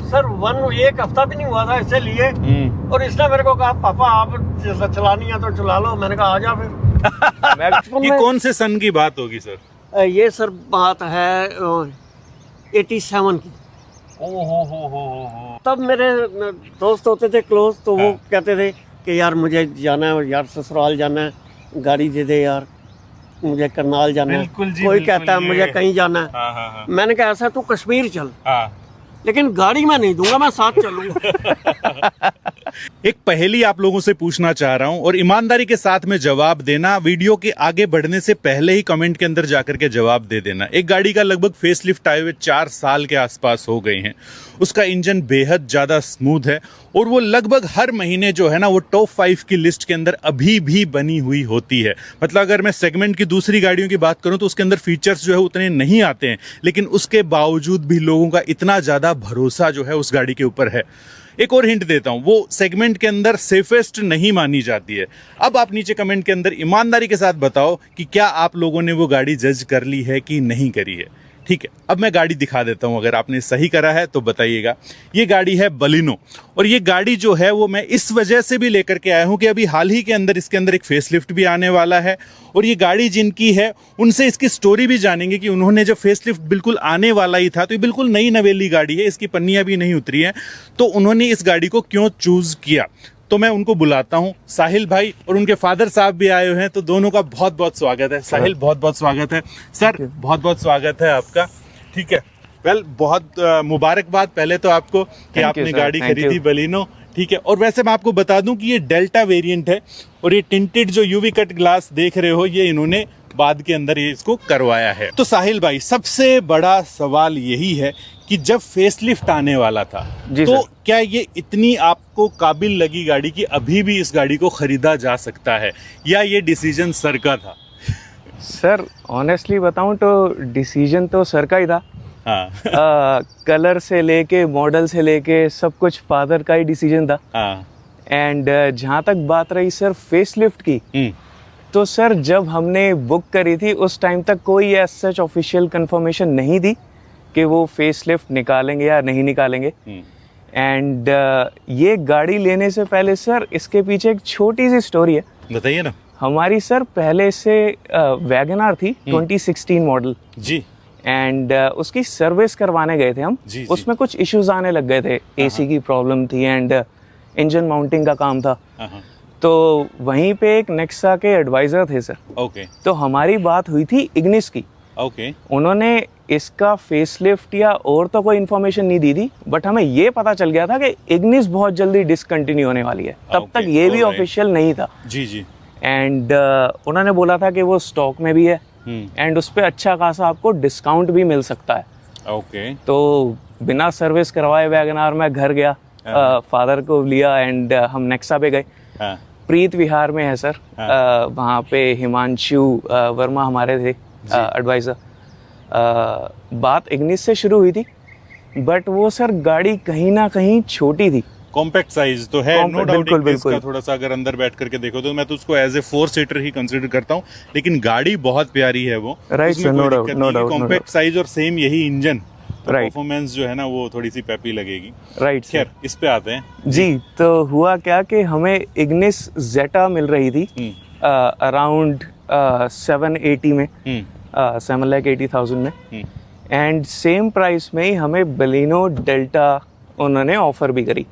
Sir एक हफ्ता भी नहीं हुआ था इससे लिए। और इसने मेरे को कहा पापा आप चलानी है तो चला लो। मैंने कहा आ जा फिर। ये कौन से सन की बात होगी सर? ये सर बात है 87 की। हो। तब मेरे दोस्त होते थे क्लोज, तो वो कहते थे कि यार मुझे जाना है यार, ससुराल जाना है, गाड़ी दे दे यार, मुझे करनाल जाना है। कोई कहता है मुझे कहीं जाना है। मैंने कहा ऐसा तू कश्मीर चल, लेकिन गाड़ी मैं नहीं दूंगा, मैं साथ चलूंगा। एक पहेली आप लोगों से पूछना चाह रहा हूं और ईमानदारी के साथ में जवाब देना। वीडियो के आगे बढ़ने से पहले ही कमेंट के अंदर जाकर के जवाब दे देना। एक गाड़ी का लगभग फेसलिफ्ट आए हुए 4 साल के आसपास हो गए हैं। उसका इंजन बेहद ज्यादा स्मूथ है और वो लगभग हर महीने जो है ना वो टॉप 5 की लिस्ट के अंदर अभी भी बनी हुई होती है। मतलब अगर मैं सेगमेंट की दूसरी गाड़ियों की बात करूं तो उसके अंदर फीचर्स जो है उतने नहीं आते हैं, लेकिन उसके बावजूद भी लोगों का इतना ज्यादा भरोसा जो है उस गाड़ी के ऊपर है। एक और हिंट देता हूं, वो सेगमेंट के अंदर सेफेस्ट नहीं मानी जाती है। अब आप नीचे कमेंट के अंदर ईमानदारी के साथ बताओ कि क्या आप लोगों ने वो गाड़ी जज कर ली है कि नहीं करी है। ठीक है, अब मैं गाड़ी दिखा देता हूं, अगर आपने सही करा है तो बताइएगा। ये गाड़ी है बलिनो और ये गाड़ी जो है वो मैं इस वजह से भी लेकर के आया हूं कि अभी हाल ही के अंदर इसके अंदर एक फेसलिफ्ट भी आने वाला है और ये गाड़ी जिनकी है उनसे इसकी स्टोरी भी जानेंगे कि उन्होंने जब फेसलिफ्ट बिल्कुल आने वाला ही था, तो ये बिल्कुल नई नवेली गाड़ी है, इसकी पन्नियां भी नहीं उतरी है, तो उन्होंने इस गाड़ी को क्यों चूज किया। तो मैं उनको बुलाता हूं, साहिल भाई और उनके फादर साहब भी आए हुए हैं, तो दोनों का बहुत बहुत स्वागत है। साहिल बहुत बहुत स्वागत है, सर बहुत बहुत स्वागत है आपका। ठीक है, वेल बहुत मुबारकबाद पहले तो आपको कि आपने गाड़ी खरीदी बलिनो। ठीक है, और वैसे मैं आपको बता दूं कि ये डेल्टा वेरिएंट है और ये टिंटेड जो यूवी कट ग्लास देख रहे हो ये इन्होंने बाद के अंदर ये इसको करवाया है। तो साहिल भाई, सबसे बड़ा सवाल यही है कि जब फेसलिफ्ट आने वाला था तो क्या ये इतनी आपको काबिल लगी गाड़ी कि अभी भी इस गाड़ी को खरीदा जा सकता है, या ये डिसीजन सर का था? सर ऑनेस्टली बताऊं तो डिसीजन तो सर का ही था। कलर से लेके मॉडल से लेके सब कुछ फादर का ही डिसीजन था। एंड जहाँ तक बात रही सर फेसलिफ्ट की, तो सर जब हमने बुक करी थी उस टाइम तक कोई एज सच ऑफिशियल कंफर्मेशन नहीं थी कि वो फेसलिफ्ट निकालेंगे या नहीं निकालेंगे। एंड ये गाड़ी लेने से पहले सर इसके पीछे एक छोटी सी स्टोरी है, बताइए ना। हमारी सर पहले से वैगनआर थी 2016 मॉडल जी, एंड उसकी सर्विस करवाने गए थे हम। उसमें कुछ इश्यूज आने लग गए थे, एसी की प्रॉब्लम थी एंड इंजन माउंटिंग का काम था। तो वहीं पे एक नेक्सा के एडवाइजर थे सर। तो हमारी बात हुई थी इग्निस की। उन्होंने इसका फेसलिफ्ट या और तो कोई इन्फॉर्मेशन नहीं दी थी, बट हमें ये पता चल गया था कि इग्निस बहुत जल्दी डिसकंटिन्यू होने वाली है। तब तक ये भी ऑफिशियल नहीं था जी। एंड उन्होंने बोला था कि वो स्टॉक में भी है एंड उस पर अच्छा खासा आपको डिस्काउंट भी मिल सकता है। तो बिना सर्विस करवाए वैगनआर में घर गया, फादर को लिया एंड हम नेक्सा पे गए। प्रीत विहार में है सर, वहाँ पे हिमांशु वर्मा हमारे थे एडवाइजर। बात इग्निस से शुरू हुई थी, बट वो सर गाड़ी कहीं ना कहीं छोटी थी। कॉम्पैक्ट साइज तो है, नो डाउट। इसका थोड़ा सा अगर अंदर बैठ करके देखो तो मैं तो उसको एज ए 4 सीटर ही कंसीडर करता हूँ, लेकिन गाड़ी बहुत प्यारी है वो। Right sir, no doubt. Compact size और सेम यही इंजन, तो परफॉर्मेंस जो है ना वो थोड़ी सी पेपी लगेगी। राइट सर, इस पे आते हैं जी। तो हुआ क्या कि हमें इग्निस जेटा मिल रही थी अराउंड 780 में, 7,80,000 में, एंड सेम प्राइस में ही हमें बलिनो डेल्टा उन्होंने ऑफर भी करी।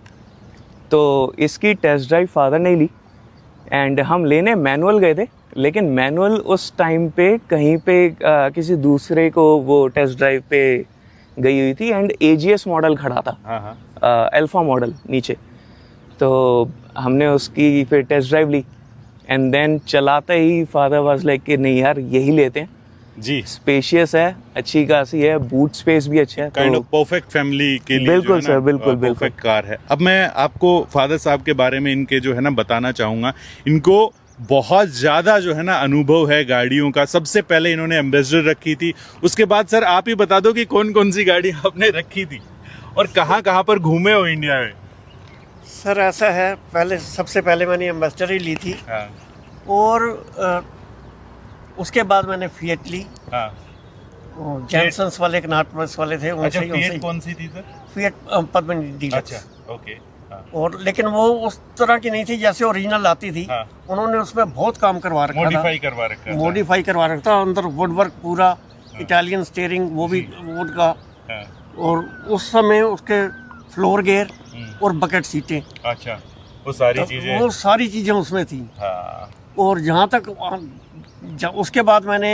तो इसकी टेस्ट ड्राइव फादर ने ली एंड हम लेने मैनुअल गए थे, लेकिन मैनुअल उस टाइम पे कहीं पे किसी दूसरे को वो टेस्ट ड्राइव पे गई हुई थी एंड एजीएस मॉडल खड़ा था, अल्फा मॉडल नीचे। तो हमने उसकी फिर टेस्ट ड्राइव ली एंड देन चलाते ही फादर वाज लाइक कि नहीं यार यही लेते हैं जी, स्पेशियस है, अच्छी खासी है, बूट स्पेस भी अच्छा है, काइंड ऑफ परफेक्ट फैमिली के लिए बिल्कुल सर, बिल्कुल परफेक्ट कार है। अब मैं आपको फादर साहब के बारे में इनके जो है ना बताना चाहूंगा। इनको बहुत ज्यादा जो है ना अनुभव है गाड़ियों का। सबसे पहले इन्होंने एम्बेसडर रखी थी, उसके बाद सर आप ही बता दो कि कौन कौन सी गाड़ी आपने रखी थी और कहाँ कहाँ पर घूमे हो इंडिया में। सर ऐसा है, पहले सबसे पहले मैंने एम्बेसडर ही ली थी। और उसके बाद मैंने फिएट ली। जैनसन्स वाले, कनाट प्लस वाले थे, उनसे फिएट कौन सी थी सर? Fiat Padmini deluxe. अच्छा, ओके। हाँ। और लेकिन वो उस तरह की नहीं थी जैसे ओरिजिनल आती थी। हाँ। उन्होंने उसमें बहुत काम करवा रखा था, मॉडिफाई करवा रखा था। अंदर वुड वर्क पूरा, इटालियन स्टीयरिंग वो भी वुड का। हाँ। और उस समय उसके फ्लोर गेयर और बकेट सीटें, अच्छा, वो सारी चीजें उसमें थी। हाँ। और जहाँ तक उसके बाद मैंने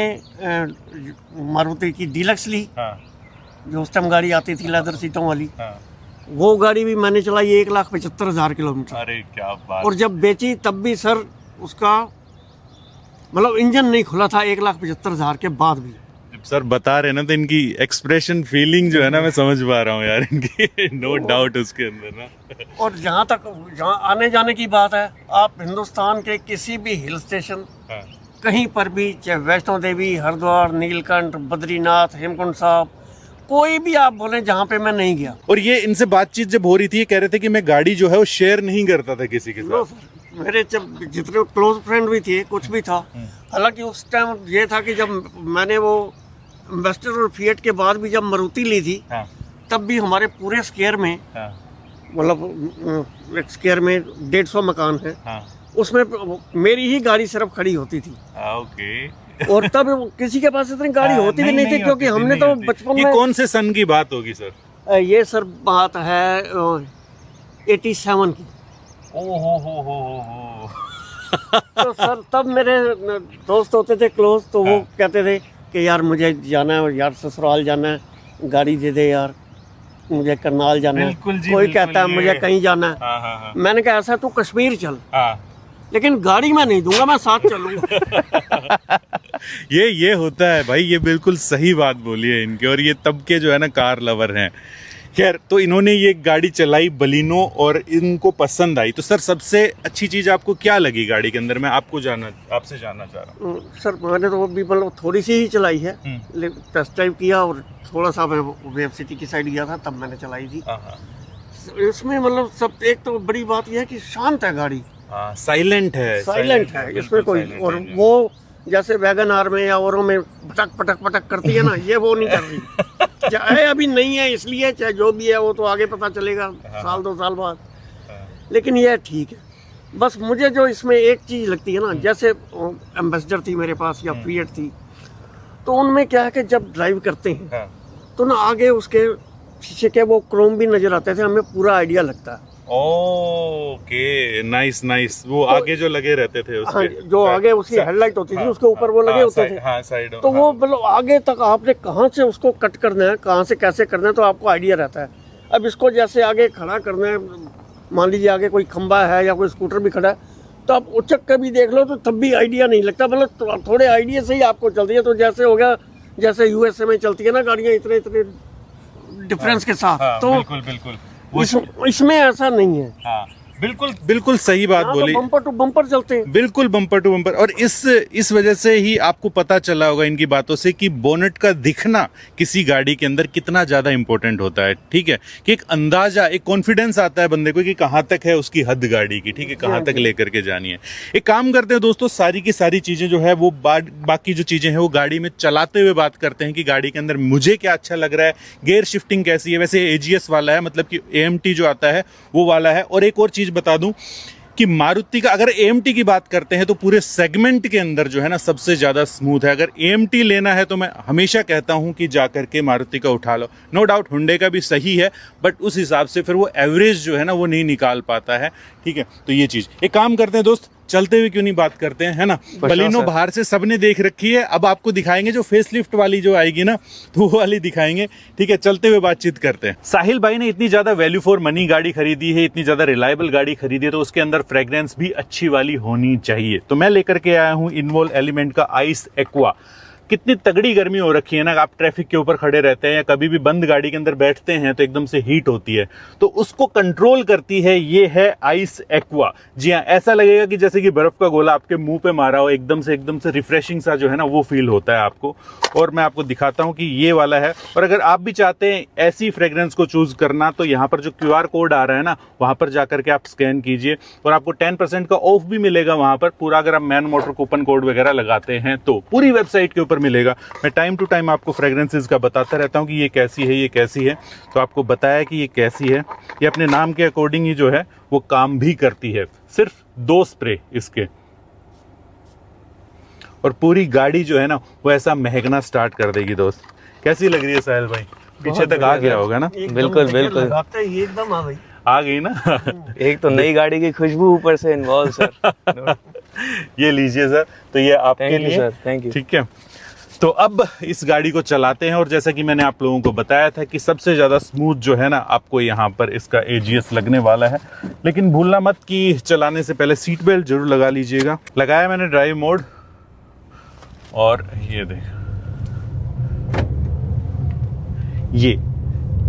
मारुति की डीलक्स ली। हाँ। जो उस टाइम गाड़ी आती थी लेदर सीटों वाली। हाँ। वो गाड़ी भी मैंने चलाई 1,75,000 किलोमीटर। अरे क्या बात। और जब बेची तब भी सर उसका मतलब इंजन नहीं खुला था 1,75,000 के बाद भी। सर बता रहे ना तो इनकी एक्सप्रेशन फीलिंग जो है ना मैं समझ पा रहा हूँ यार इनकी। नो डाउट उसके अंदर ना। और जहाँ आने जाने की बात है, आप हिंदुस्तान के किसी भी हिल स्टेशन कहीं पर भी, चाहे वैष्णो देवी, हरिद्वार, नीलकंठ, बद्रीनाथ, हेमकुंड साहब, कोई भी आप बोले जहाँ पे मैं नहीं गया। और ये इनसे बातचीत जब हो रही थी ये कह रहे थे कि मैं गाड़ी जो है वो शेयर नहीं करता था किसी के साथ। मेरे जब जितने क्लोज फ्रेंड भी थे, कुछ भी था। हालांकि उस टाइम ये था कि जब मैंने वो एम्बेसडर और फिएट के बाद भी जब मारुति ली थी, तब भी हमारे पूरे स्क्वायर में, मतलब एक स्क्वायर में 150 मकान है, उसमें मेरी ही गाड़ी सिर्फ खड़ी होती थी। ओके। और तब किसी के पास इतनी गाड़ी होती भी नहीं थी, क्योंकि हमने तो बचपन में। कौन से सन की बात होगी सर? ये सर बात है 87 की। ओहो। तो सर तब मेरे दोस्त होते थे क्लोज, तो वो कहते थे कि यार मुझे जाना है यार, ससुराल जाना है, गाड़ी दे दे यार, मुझे करनाल जाना है। कोई कहता है मुझे कहीं जाना है। मैंने कहा ऐसा तू कश्मीर चल, लेकिन गाड़ी मैं नहीं दूंगा, मैं साथ चलूंगा। ये होता है भाई, ये बिल्कुल सही बात बोली है इनके। और ये तब के जो है ना कार लवर हैं। खैर, तो इन्होंने ये गाड़ी चलाई बलिनो और इनको पसंद आई। तो सर सबसे अच्छी चीज आपको क्या लगी गाड़ी के अंदर? मैं आपसे जानना चाह रहा हूँ। सर मैंने तो अभी मतलब थोड़ी सी ही चलाई है, टेस्ट ड्राइव किया और थोड़ा सा मैं वेब सिटी की साइड गया था, तब मैंने चलाई थी। इसमें मतलब सब एक तो बड़ी बात यह है कि शांत है गाड़ी, साइलेंट है इसमें कोई। और वो जैसे वैगन आर में या औरों में पटक पटक करती है ना, ये वो नहीं कर रही। चाहे अभी नहीं है इसलिए, चाहे जो भी है वो तो आगे पता चलेगा साल 2 साल बाद। लेकिन ये ठीक है। बस मुझे जो इसमें एक चीज लगती है ना, जैसे एम्बेसडर थी मेरे पास या फिएट थी, तो उनमें क्या है कि जब ड्राइव करते हैं तो ना आगे उसके शीशे के वो क्रोम भी नजर आते थे, हमें पूरा आइडिया लगता है। Okay, nice. वो तो आगे जो लगे रहते थे उसके, हाँ, जो आगे उसकी हेडलाइट होती थी उसके ऊपर वो लगे होते थे। साइड। तो वो मतलब आगे तक आपने कहाँ से उसको कट करना है, कहाँ से कैसे करना है, तो आपको आइडिया रहता है। अब इसको जैसे आगे खड़ा करना है, मान लीजिए आगे कोई खंबा है या कोई स्कूटर भी खड़ा है, तो आप उचक कर भी देख लो तो तब भी आइडिया नहीं लगता। मतलब थोड़े आइडिया से ही आपको चलती है। तो जैसे हो गया, जैसे यूएसए में चलती है ना गाड़ियाँ इतने डिफरेंस के साथ, तो बिल्कुल इसमें ऐसा नहीं है। बिल्कुल सही बात बोली। बम्पर टू बम्पर चलते हैं, बिल्कुल बम्पर टू बम्पर। और इस वजह से ही आपको पता चला होगा इनकी बातों से कि बोनेट का दिखना किसी गाड़ी के अंदर कितना ज्यादा इंपॉर्टेंट होता है। ठीक है, कि एक अंदाजा, एक कॉन्फिडेंस आता है बंदे को कि कहाँ तक है उसकी हद गाड़ी की। ठीक है, कहाँ तक लेकर के जानी है। एक काम करते हैं दोस्तों, सारी की सारी चीजें जो है वो बाकी जो चीजें हैं वो गाड़ी में चलाते हुए बात करते हैं कि गाड़ी के अंदर मुझे क्या अच्छा लग रहा है, गियर शिफ्टिंग कैसी है। वैसे AGS वाला है, मतलब कि AMT जो आता है वो वाला है। और एक और चीज बता दूं कि मारुति का अगर AMT की बात करते हैं तो पूरे सेगमेंट के अंदर जो है ना सबसे ज्यादा स्मूथ है। अगर AMT लेना है तो मैं हमेशा कहता हूं कि जाकर के मारुति का उठा लो। नो डाउट हुंडई का भी सही है, बट उस हिसाब से फिर वो एवरेज जो है ना वो नहीं निकाल पाता है। ठीक है, तो ये चीज। एक काम करते हैं दोस्त, चलते हुए क्यों नहीं बात करते हैं, है ना। बलिनो बाहर से सबने देख रखी है, अब आपको दिखाएंगे जो फेसलिफ्ट वाली जो आएगी ना, तो वो वाली दिखाएंगे। ठीक है, चलते हुए बातचीत करते हैं। साहिल भाई ने इतनी ज्यादा वैल्यू फॉर मनी गाड़ी खरीदी है, इतनी ज्यादा रिलायबल गाड़ी खरीदी है, तो उसके अंदर फ्रेग्रेंस भी अच्छी वाली होनी चाहिए। तो मैं लेकर के आया हूँ इनवॉल्व एलिमेंट का आइस एक्वा। कितनी तगड़ी गर्मी हो रखी है ना, आप ट्रैफिक के ऊपर खड़े रहते हैं या कभी भी बंद गाड़ी के अंदर बैठते हैं तो एकदम से हीट होती है, तो उसको कंट्रोल करती है ये है आइस एक्वा। जी हाँ, ऐसा लगेगा कि जैसे कि बर्फ का गोला आपके मुंह पे मारा हो, एकदम से रिफ्रेशिंग सा जो है ना वो फील होता है आपको। और मैं आपको दिखाता हूं कि ये वाला है। और अगर आप भी चाहते हैं ऐसी फ्रेग्रेंस को चूज करना, तो यहाँ पर जो QR कोड आ रहा है ना, वहां पर जाकर के आप स्कैन कीजिए और आपको 10% का ऑफ भी मिलेगा वहां पर पूरा, अगर आप मैन मोटर कूपन कोड वगैरह लगाते हैं तो। पूरी वेबसाइट के ऊपर मिलेगा। मैं टाइम टू टाइम आपको फ्रेग्रेंसेस का बताता रहता हूँ कि ये कैसी है, ये कैसी है। तो आपको बताया कि ये कैसी है। ये अपने नाम के अकॉर्डिंग ही जो है वो काम भी करती है। सिर्फ 2 स्प्रे इसके और पूरी गाड़ी जो है ना वो ऐसा महकना स्टार्ट कर देगी। दोस्त कैसी लग रही है साहिल भाई? पीछे तक आ गया होगा ना? बिल्कुल बिल्कुल एकदम आ गई ना। एक तो नई गाड़ी की खुशबू ऊपर से इन्वॉल्व सर। ये लीजिए सर, तो ये आपके लिए सर, थैंक यू। ठीक है, तो अब इस गाड़ी को चलाते हैं और जैसा कि मैंने आप लोगों को बताया था कि सबसे ज्यादा स्मूथ जो है ना आपको यहाँ पर इसका AGS लगने वाला है। लेकिन भूलना मत कि चलाने से पहले सीट बेल्ट जरूर लगा लीजिएगा। लगाया मैंने ड्राइव मोड और ये देख,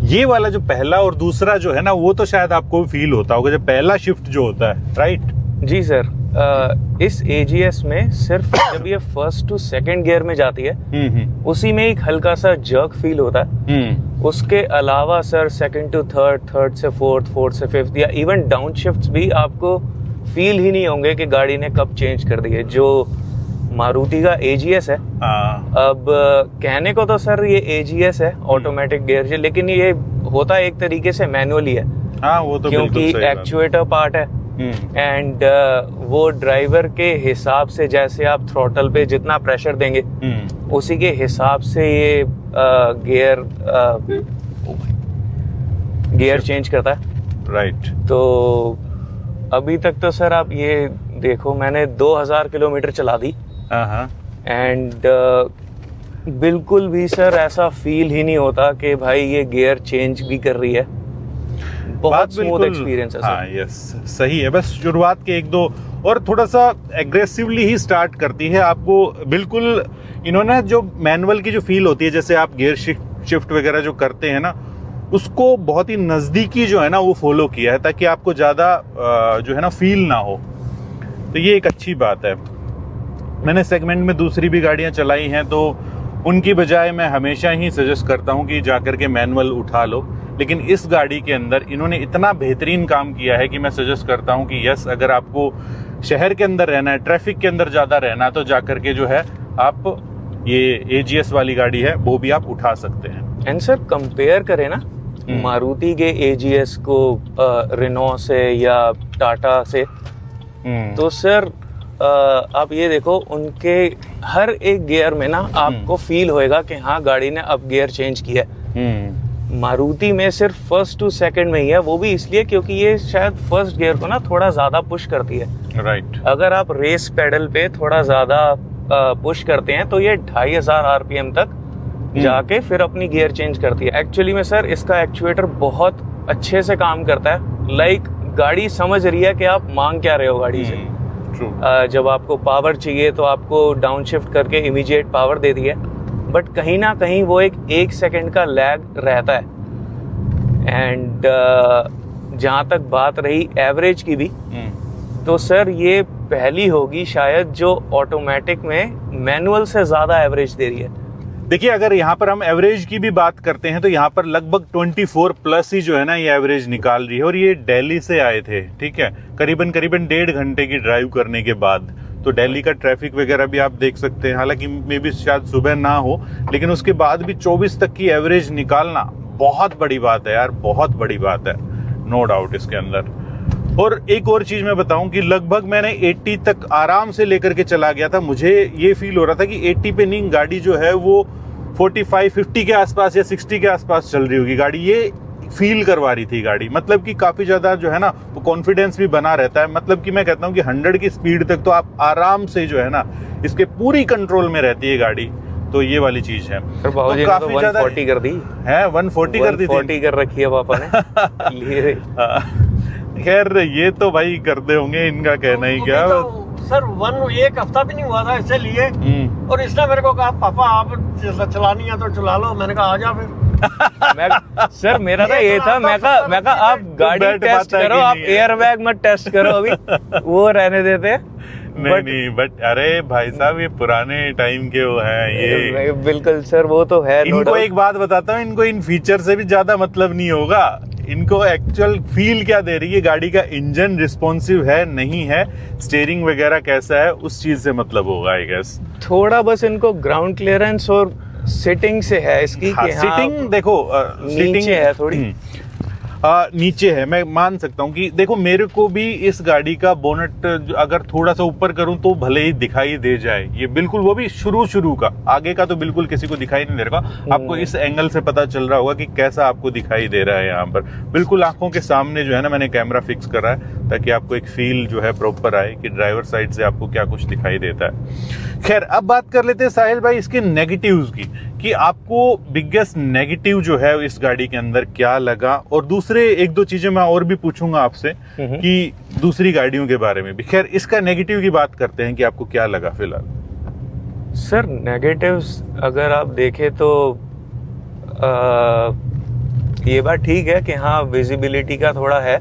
ये वाला जो पहला और दूसरा जो है ना वो तो शायद आपको फील होता होगा जब पहला शिफ्ट जो होता है, राइट? जी सर, इस AGS में सिर्फ जब ये फर्स्ट टू सेकंड गियर में जाती है उसी में एक हल्का सा जर्क फील होता है। उसके अलावा sir second to third, third से फोर्थ, फोर्थ से फिफ्थ या इवन डाउन शिफ्ट्स भी आपको फील ही नहीं होंगे कि गाड़ी ने कब चेंज कर दी है। जो मारुति का AGS है, अब कहने को तो सर ये AGS है, ऑटोमेटिक गियर, लेकिन ये होता एक तरीके से मैनुअली है। हाँ, वो तो क्योंकि एक्चुएटर पार्ट है एंड वो ड्राइवर के हिसाब से जैसे आप थ्रॉटल पे जितना प्रेशर देंगे उसी के हिसाब से ये गियर चेंज करता है, राइट? तो अभी तक तो सर आप ये देखो मैंने 2000 किलोमीटर चला दी एंड बिल्कुल भी सर ऐसा फील ही नहीं होता कि भाई ये गियर चेंज भी कर रही है। बहुत स्मूथ एक्सपीरियंस है सर। हाँ, यस, सही है। बस शुरुआत के 1-2 और थोड़ा सा एग्रेसिवली ही स्टार्ट करती है आपको। बिल्कुल इन्होंने जो मैनुअल की जो फील होती है, जैसे आप गियर शिफ्ट वगैरह जो करते हैं ना, उसको बहुत ही नजदीकी जो है ना वो फॉलो किया है ताकि आपको ज्यादा जो है ना फील ना हो। तो ये एक अच्छी बात है। मैंने सेगमेंट में दूसरी भी गाड़ियां चलाई हैं तो उनकी बजाय मैं हमेशा ही सजेस्ट करता हूं कि जाकर के मैनुअल उठा लो, लेकिन इस गाड़ी के अंदर इन्होंने इतना बेहतरीन काम किया है कि मैं सजेस्ट करता हूं कि यस, अगर आपको शहर के अंदर रहना है, ट्रैफिक के अंदर ज्यादा रहना है, तो जाकर के जो है आप ये AGS वाली गाड़ी है वो भी आप उठा सकते हैं। एंड सर कंपेयर करें ना मारुति के AGS को रेनो से या टाटा से, तो सर आप ये देखो उनके हर एक गियर में ना आपको फील होएगा कि हाँ गाड़ी ने अब गियर चेंज किया है। मारुति में सिर्फ फर्स्ट टू सेकंड में ही है, वो भी इसलिए क्योंकि ये शायद फर्स्ट गियर को ना थोड़ा ज्यादा पुश करती है, राइट? अगर आप रेस पेडल पे थोड़ा ज्यादा पुश करते हैं तो ये 2500 RPM तक जाके फिर अपनी गियर चेंज करती है। एक्चुअली में सर इसका एक्चुएटर बहुत अच्छे से काम करता है। लाइक गाड़ी समझ रही है कि आप मांग क्या रहे हो गाड़ी से। जब आपको पावर चाहिए तो आपको डाउन शिफ्ट करके इमीडिएट पावर दे दी है, बट कहीं ना कहीं वो एक सेकंड का लैग रहता है। एंड जहां तक बात रही एवरेज की भी, तो सर ये पहली होगी शायद जो ऑटोमेटिक में मैनुअल से ज्यादा एवरेज दे रही है। देखिए, अगर यहाँ पर हम एवरेज की भी बात करते हैं तो यहाँ पर लगभग 24+ ही जो है ना ये एवरेज निकाल रही है। और ये दिल्ली से आए थे, ठीक है, करीबन 1.5 घंटे की ड्राइव करने के बाद। तो दिल्ली का ट्रैफिक वगैरह भी आप देख सकते हैं, हालांकि मे बी शायद सुबह ना हो, लेकिन उसके बाद भी 24 तक की एवरेज निकालना बहुत बड़ी बात है यार, बहुत बड़ी बात है, नो डाउट इसके अंदर। और एक और चीज मैं बताऊं कि लगभग मैंने 80 तक आराम से लेकर के चला गया था। मुझे ये फील हो रहा था कि 80 पे नहीं, गाड़ी जो है वो 45-50 के आसपास या 60 के आसपास चल रही होगी गाड़ी। ये फील करवा रही थी गाड़ी, मतलब कि काफी ज्यादा जो है ना वो कॉन्फिडेंस भी बना रहता है। मतलब कि मैं कहता हूं कि 100 की स्पीड तक तो आप आराम से जो है ना इसके पूरी कंट्रोल में रहती है गाड़ी। तो ये वाली चीज है। तो काफी 140 कर दी है, 140 कर दी, 140 कर रखी है पापा ने। खैर ये तो भाई करते होंगे, इनका कहना ही क्या। सर एक हफ्ता भी नहीं हुआ था इससे लिए, और इसने मेरे को कहा पापा आप चलानी है तो चला लो। मैंने कहा आ जा फिर। सर मेरा तो ये था, मैं कहा आप गाड़ी टेस्ट करो, आप एयर बैग मत टेस्ट करो अभी, वो रहने देते। नहीं, बट अरे भाई साहब ये पुराने टाइम के वो हैं ये। बिल्कुल सर, वो तो है। इनको एक बात बताता हूँ, इनको इन फीचर से भी ज्यादा मतलब नहीं होगा। इनको एक्चुअल फील क्या दे रही है गाड़ी का, इंजन रिस्पॉन्सिव है नहीं है, स्टीयरिंग वगैरह कैसा है, उस चीज से मतलब होगा आई गेस। थोड़ा बस इनको ग्राउंड क्लियरेंस और सिटिंग से है इसकी हाँ, कि सिटिंग देखो नीचे है थोड़ी नीचे है, मैं मान सकता हूँ कि देखो मेरे को भी इस गाड़ी का बोनट अगर थोड़ा सा ऊपर करूं तो भले ही दिखाई दे जाए, ये बिल्कुल वो भी शुरू का, आगे का तो बिल्कुल किसी को दिखाई नहीं दे रहा। आपको इस एंगल से पता चल रहा होगा कि कैसा आपको दिखाई दे रहा है यहाँ पर, बिल्कुल आंखों के सामने जो है ना, मैंने कैमरा फिक्स करा है ताकि आपको एक फील जो है प्रॉपर आए कि ड्राइवर साइड से आपको क्या कुछ दिखाई देता है। खैर अब बात कर लेते हैं साहिल भाई इसके नेगेटिव्स की, कि आपको बिगेस्ट नेगेटिव जो है इस गाड़ी के अंदर क्या लगा, और दूसरे एक दो चीजें मैं और भी पूछूंगा आपसे कि दूसरी गाड़ियों के बारे में भी। खैर इसका नेगेटिव की बात करते हैं कि आपको क्या लगा फिलहाल। सर नेगेटिव्स अगर आप देखें तो ये बात ठीक है कि हाँ विजिबिलिटी का थोड़ा है।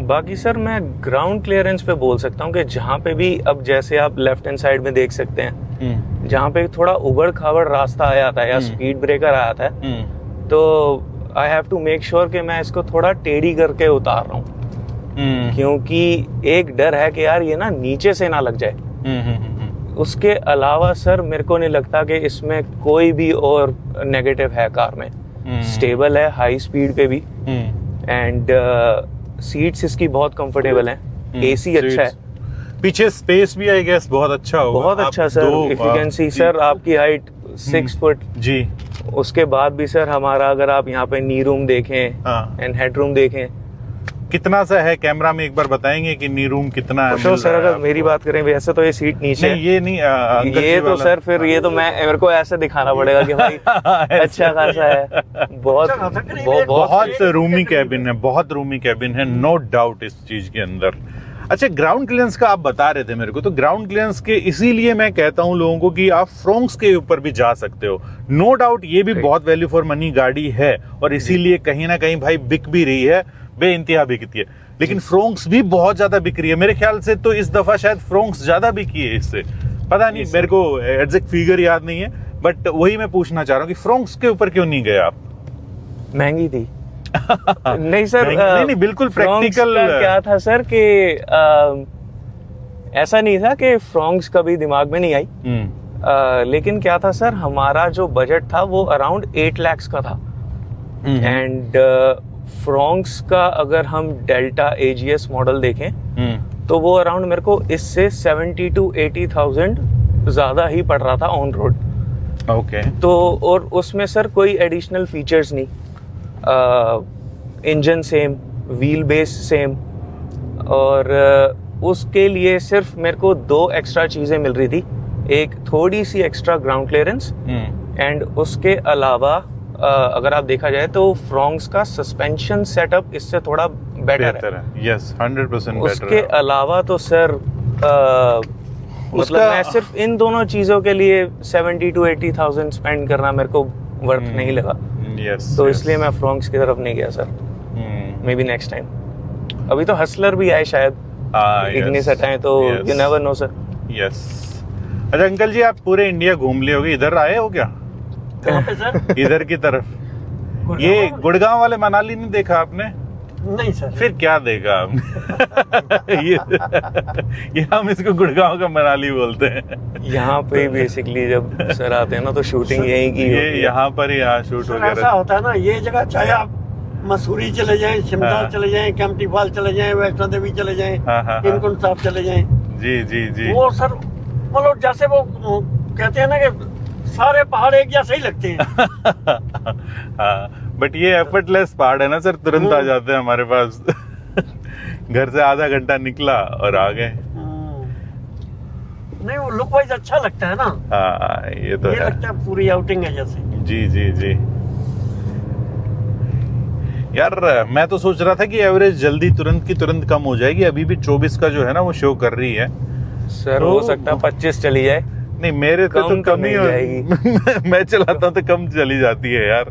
बाकी सर मैं ग्राउंड क्लियरेंस पे बोल सकता हूँ कि जहाँ पे भी, अब जैसे आप लेफ्ट हैंड साइड में देख सकते हैं, जहाँ पे थोड़ा उबड़ खाबड़ रास्ता आ जाता है या स्पीड ब्रेकर आ जाता है, तो I have to make sure कि मैं इसको थोड़ा टेढ़ी करके उतार रहा हूँ, क्योंकि एक डर है कि यार ये ना नीचे से ना लग जाए। उसके अलावा सर मेरे को नहीं लगता कि इसमें कोई भी और नेगेटिव है कार में। स्टेबल है हाई स्पीड पे भी, एंड सीट्स इसकी बहुत कंफर्टेबल हैं, एसी अच्छा है, पीछे स्पेस भी आई गेस बहुत अच्छा होगा। बहुत अच्छा sir. If you can see sir, आपकी हाइट 6 फुट जी, उसके बाद भी सर हमारा अगर आप यहाँ पे नी रूम देखें एंड हेड रूम देखें, कितना सा है कैमरा में एक बार बताएंगे कि नी रूम कितना है? तो सर अगर मेरी बात करें वैसे तो ये सीट नीचे नहीं, ये नहीं ये तो सर फिर ये तो मेरे को ऐसे दिखाना पड़ेगा कि भाई अच्छा खासा है, बहुत रूमी कैबिन है, बहुत रूमी कैबिन है, नो डाउट इस चीज के अंदर। अच्छा ग्राउंड क्लियरेंस का आप बता रहे थे मेरे को, तो ग्राउंड क्लियरेंस के इसीलिए मैं कहता हूं लोगों को कि आप फ्रोंक्स के ऊपर भी जा सकते हो। नो डाउट ये भी बहुत वैल्यू फॉर मनी गाड़ी है और इसीलिए कहीं ना कहीं भाई बिक भी रही है, बेइंतहा बिकती है, लेकिन फ्रोंक्स भी बहुत ज्यादा बिक रही है। मेरे ख्याल से तो इस दफा शायद फ्रोंक्स ज्यादा बिकी है इससे, पता नहीं, मेरे को एग्जैक्ट फिगर याद नहीं है, बट वही मैं पूछना चाह रहा हूँ कि फ्रोंक्स के ऊपर क्यों नहीं गए आप? महंगी थी। नहीं सर, नहीं बिल्कुल प्रैक्टिकल क्या था सर कि ऐसा नहीं था कि फ्रोंक्स कभी दिमाग में नहीं आई, लेकिन क्या था सर, हमारा जो बजट था वो अराउंड 8 लाख का था, एंड फ्रोंक्स का अगर हम डेल्टा एजीएस मॉडल देखें तो वो अराउंड मेरे को इससे 70 to 80,000 ज्यादा ही पड़ रहा था ऑन रोड। ओके तो और उसमें सर कोई एडिशनल फीचर्स नहीं, engine same, wheel base same, और उसके लिए सिर्फ मेरे को 2 एक्स्ट्रा चीजें मिल रही थी, एक थोड़ी सी एक्स्ट्रा ग्राउंड क्लियरेंस, एंड उसके अलावा अगर आप देखा जाए तो फ्रोंक्स का सस्पेंशन सेटअप इससे थोड़ा बेटर है। यस 100% उसके अलावा तो सर मतलब मैं सिर्फ इन दोनों चीजों के लिए 70 to 80,000 स्पेंड करना मेरे को वर्थ नहीं लगा। तो इसलिए मैं फ्रोंक्स की तरफ नहीं गया sir. May be next time. अभी तो हसलर भी आए शायद, इग्निस हटाएं तो you never know sir. Yes. अच्छा अंकल जी, आप पूरे इंडिया घूम लिए होगे, इधर आए हो क्या? कहाँ पे सर? इधर की तरफ, ये गुड़गांव वाले मनाली नहीं देखा आपने? नहीं सर। फिर क्या देखा आपने? ये हम इसको गुड़गांव का मनाली बोलते हैं। यहाँ पे बेसिकली जब सर आते हैं ना तो शूटिंग यही की, ये यहाँ पर ही यहाँ शूट वगैरह ऐसा होता है ना, ये जगह चाहे आप मसूरी चले जाएं, शिमला चले जाएं, कैंपटी फॉल चले जाएं, वैष्णो देवी चले जाएं, हेमकुंड साहब चले जाएं, जी जी जी, वो सर मतलब जैसे वो कहते हैं ना कि सारे पहाड़ एक जैसे ही लगते हैं। हाँ, बट ये एफर्टलेस पहाड़ है ना सर, तुरंत आ जाते हैं हमारे पास। घर से आधा घंटा निकला और आ गए। नहीं वो लुक वाइज अच्छा लगता है ना। हाँ ये तो ये है, लगता है पूरी आउटिंग है जैसे। जी जी जी। यार मैं तो सोच रहा था कि एवरेज जल्दी तुरंत की तुरंत कम हो जाएगी, अभी भी 24 का जो है ना वो शो कर रही है सर। तो हो सकता है 25 चली जाए। नहीं मेरे तो कम ही जाएगी। मैं चलाता हूँ तो कम चली जाती है यार,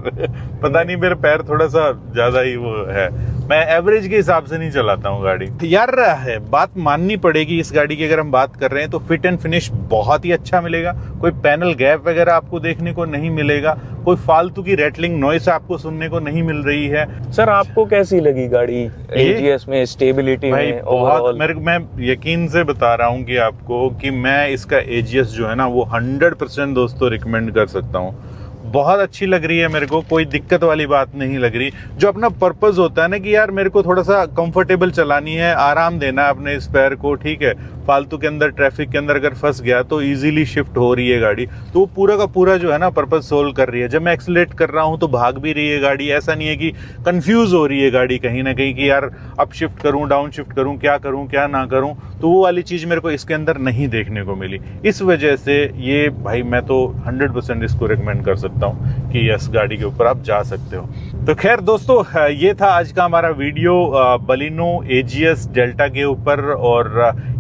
पता नहीं मेरे पैर थोड़ा सा ज्यादा ही वो है, मैं एवरेज के हिसाब से नहीं चलाता हूँ गाड़ी। यार है बात माननी पड़ेगी इस गाड़ी की, अगर हम बात कर रहे हैं तो फिट एंड फिनिश बहुत ही अच्छा मिलेगा, कोई पैनल गैप वगैरह आपको देखने को नहीं मिलेगा, कोई फालतू की रेटलिंग नॉइस आपको सुनने को नहीं मिल रही है। सर आपको कैसी लगी गाड़ी एजीएस में, स्टेबिलिटी भाई में? बहुत मैं यकीन से बता रहा हूँ कि आपको कि मैं इसका एजीएस जो है ना वो 100% दोस्तों रिकमेंड कर सकता हूँ। बहुत अच्छी लग रही है मेरे को, कोई दिक्कत वाली बात नहीं लग रही। जो अपना पर्पस होता है ना कि यार मेरे को थोड़ा सा कंफर्टेबल चलानी है, आराम देना है अपने इस पैर को, ठीक है, फालतू के अंदर ट्रैफिक के अंदर अगर फंस गया तो इजीली शिफ्ट हो रही है गाड़ी, तो वो पूरा का पूरा जो है ना पर्पस सोल्व कर रही है। जब मैं एक्सीलरेट कर रहा हूँ तो भाग भी रही है गाड़ी, ऐसा नहीं है कि कंफ्यूज हो रही है गाड़ी कहीं ना कहीं कि यार अप शिफ्ट करूँ डाउन शिफ्ट करूँ, क्या ना करूँ, तो वो वाली चीज मेरे को इसके अंदर नहीं देखने को मिली। इस वजह से ये भाई मैं तो 100% इसको रिकमेंड कर सकता हूँ कि इस गाड़ी के ऊपर आप जा सकते हो। तो खैर दोस्तों, ये था आज का हमारा वीडियो बलिनो एजीएस डेल्टा के ऊपर, और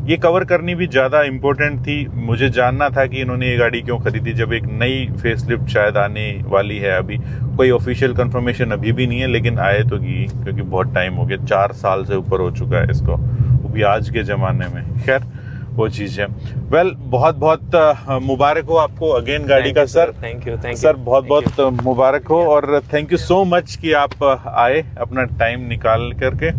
ये कवर करनी भी ज़्यादा इम्पोर्टेंट थी। मुझे जानना था कि इन्होंने ये गाड़ी क्यों खरीदी जब एक नई फेसलिफ्ट शायद आने वाली है। अभी कोई ऑफिशियल कंफर्मेशन अभी भी नहीं है, लेकिन आए तो की, क्योंकि बहुत टाइम हो गया, 4 साल से ऊपर हो चुका है इसको, वो भी आज के ज़माने में। खैर वो चीज़ है। वेल, बहुत बहुत मुबारक हो आपको अगेन गाड़ी का सर। थैंक यू सर, बहुत बहुत मुबारक हो, और थैंक यू सो मच कि आप आए अपना टाइम निकाल करके।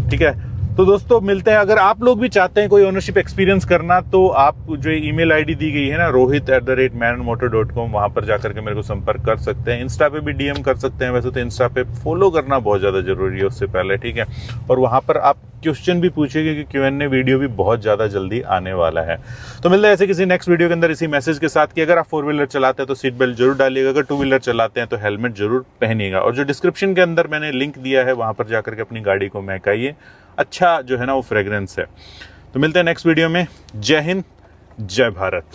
ठीक है, तो दोस्तों मिलते हैं। अगर आप लोग भी चाहते हैं कोई ओनरशिप एक्सपीरियंस करना, तो आप जो ईमेल आईडी दी गई है ना rohit@manonmotor.com, वहां पर जाकर के मेरे को संपर्क कर सकते हैं। इंस्टा पे भी डीएम कर सकते हैं। वैसे तो इंस्टा पे फॉलो करना बहुत ज्यादा जरूरी है उससे पहले, ठीक है, और वहां पर आप क्वेश्चन भी पूछिए क्योंकि Q&A वीडियो भी बहुत ज्यादा जल्दी आने वाला है। तो मिलते हैं ऐसे किसी नेक्स्ट वीडियो के अंदर इसी मैसेज के साथ कि अगर आप 4 व्हीलर चलाते हैं तो सीट बेल्ट जरूर डालिएगा, अगर 2 व्हीलर चलाते हैं तो हेलमेट जरूर पहनिएगा, और जो डिस्क्रिप्शन के अंदर मैंने लिंक दिया है वहां पर जाकर के अपनी गाड़ी को महकाइए। अच्छा जो है ना वो फ्रेग्रेंस है। तो मिलते हैं नेक्स्ट वीडियो में। जय हिंद, जय भारत।